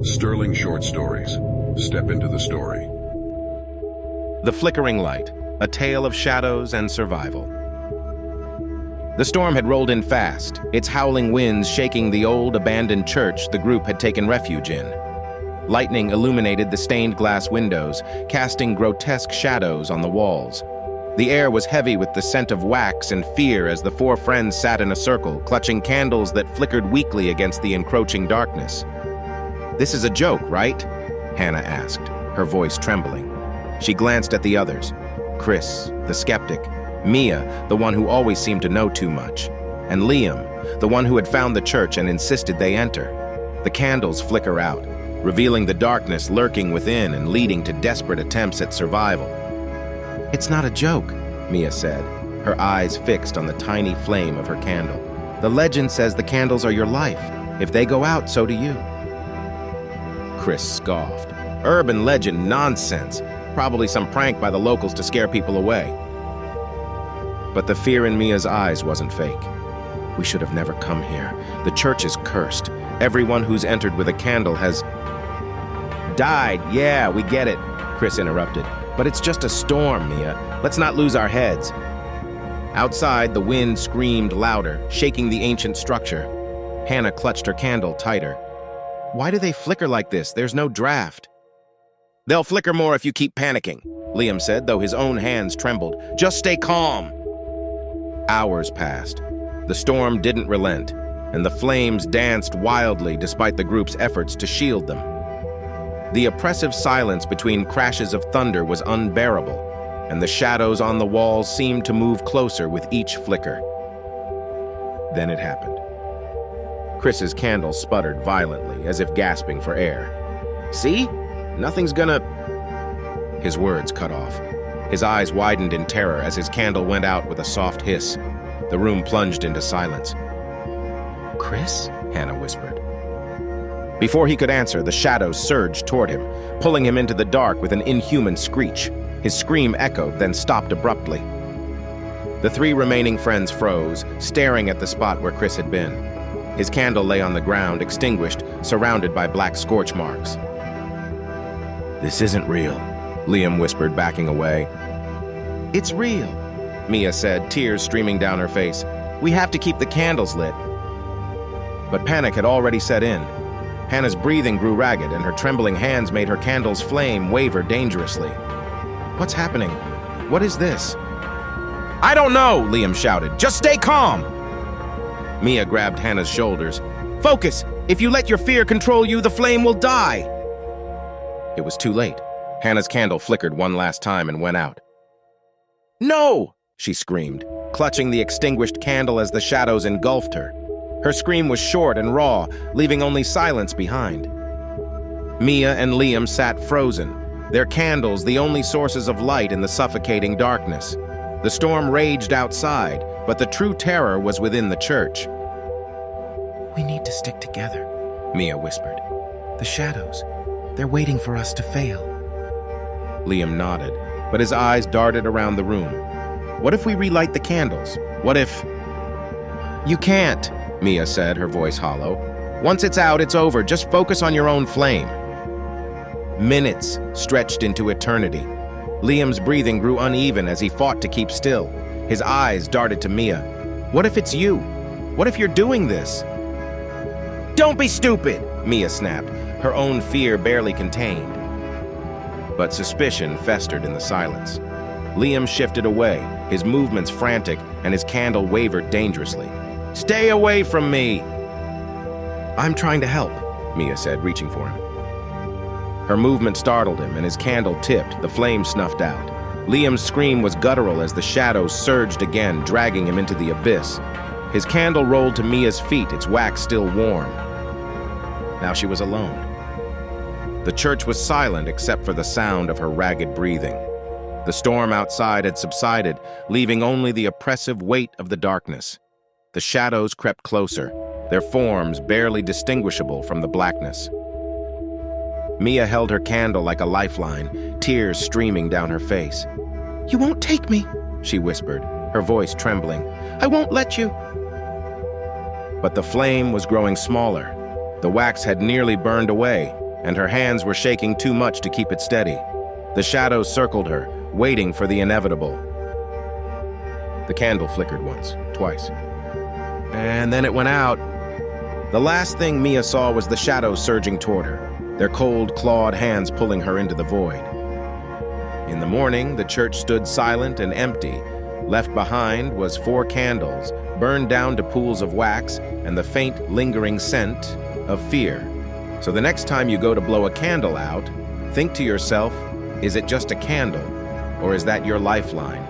Sterling Short Stories. Step into the story. The Flickering Light, a tale of shadows and survival. The storm had rolled in fast, its howling winds shaking the old, abandoned church the group had taken refuge in. Lightning illuminated the stained glass windows, casting grotesque shadows on the walls. The air was heavy with the scent of wax and fear as the four friends sat in a circle, clutching candles that flickered weakly against the encroaching darkness. "This is a joke, right?" Hannah asked, her voice trembling. She glanced at the others. Chris, the skeptic, Mia, the one who always seemed to know too much, and Liam, the one who had found the church and insisted they enter. The candles flicker out, revealing the darkness lurking within and leading to desperate attempts at survival. "It's not a joke," Mia said, her eyes fixed on the tiny flame of her candle. "The legend says the candles are your life. If they go out, so do you." Chris scoffed. "Urban legend nonsense. Probably some prank by the locals to scare people away." But the fear in Mia's eyes wasn't fake. "We should have never come here. The church is cursed. Everyone who's entered with a candle has died. Yeah, we get it," Chris interrupted. "But it's just a storm, Mia. Let's not lose our heads." Outside, the wind screamed louder, shaking the ancient structure. Hannah clutched her candle tighter. "Why do they flicker like this? There's no draft." "They'll flicker more if you keep panicking," Liam said, though his own hands trembled. "Just stay calm." Hours passed. The storm didn't relent, and the flames danced wildly despite the group's efforts to shield them. The oppressive silence between crashes of thunder was unbearable, and the shadows on the walls seemed to move closer with each flicker. Then it happened. Chris's candle sputtered violently, as if gasping for air. "See? Nothing's gonna—" His words cut off. His eyes widened in terror as his candle went out with a soft hiss. The room plunged into silence. "Chris?" Hannah whispered. Before he could answer, the shadows surged toward him, pulling him into the dark with an inhuman screech. His scream echoed, then stopped abruptly. The three remaining friends froze, staring at the spot where Chris had been. His candle lay on the ground, extinguished, surrounded by black scorch marks. "This isn't real," Liam whispered, backing away. "It's real," Mia said, tears streaming down her face. "We have to keep the candles lit." But panic had already set in. Hannah's breathing grew ragged, and her trembling hands made her candle's flame waver dangerously. "What's happening? What is this?" "I don't know," Liam shouted. "Just stay calm." Mia grabbed Hannah's shoulders. "Focus! If you let your fear control you, the flame will die!" It was too late. Hannah's candle flickered one last time and went out. "No!" she screamed, clutching the extinguished candle as the shadows engulfed her. Her scream was short and raw, leaving only silence behind. Mia and Liam sat frozen, their candles the only sources of light in the suffocating darkness. The storm raged outside, but the true terror was within the church. "We need to stick together," Mia whispered. "The shadows, they're waiting for us to fail." Liam nodded, but his eyes darted around the room. "What if we relight the candles? What if—" "You can't," Mia said, her voice hollow. "Once it's out, it's over. Just focus on your own flame." Minutes stretched into eternity. Liam's breathing grew uneven as he fought to keep still. His eyes darted to Mia. "What if it's you? What if you're doing this?" "Don't be stupid!" Mia snapped, her own fear barely contained. But suspicion festered in the silence. Liam shifted away, his movements frantic, and his candle wavered dangerously. "Stay away from me!" "I'm trying to help," Mia said, reaching for him. Her movement startled him, and his candle tipped, the flame snuffed out. Liam's scream was guttural as the shadows surged again, dragging him into the abyss. His candle rolled to Mia's feet, its wax still warm. Now she was alone. The church was silent except for the sound of her ragged breathing. The storm outside had subsided, leaving only the oppressive weight of the darkness. The shadows crept closer, their forms barely distinguishable from the blackness. Mia held her candle like a lifeline, tears streaming down her face. "You won't take me," she whispered, her voice trembling. "I won't let you." But the flame was growing smaller. The wax had nearly burned away, and her hands were shaking too much to keep it steady. The shadows circled her, waiting for the inevitable. The candle flickered once, twice. And then it went out. The last thing Mia saw was the shadows surging toward her, their cold, clawed hands pulling her into the void. In the morning, the church stood silent and empty. Left behind was 4 candles, burned down to pools of wax, and the faint, lingering scent of fear. So the next time you go to blow a candle out, think to yourself, is it just a candle, or is that your lifeline?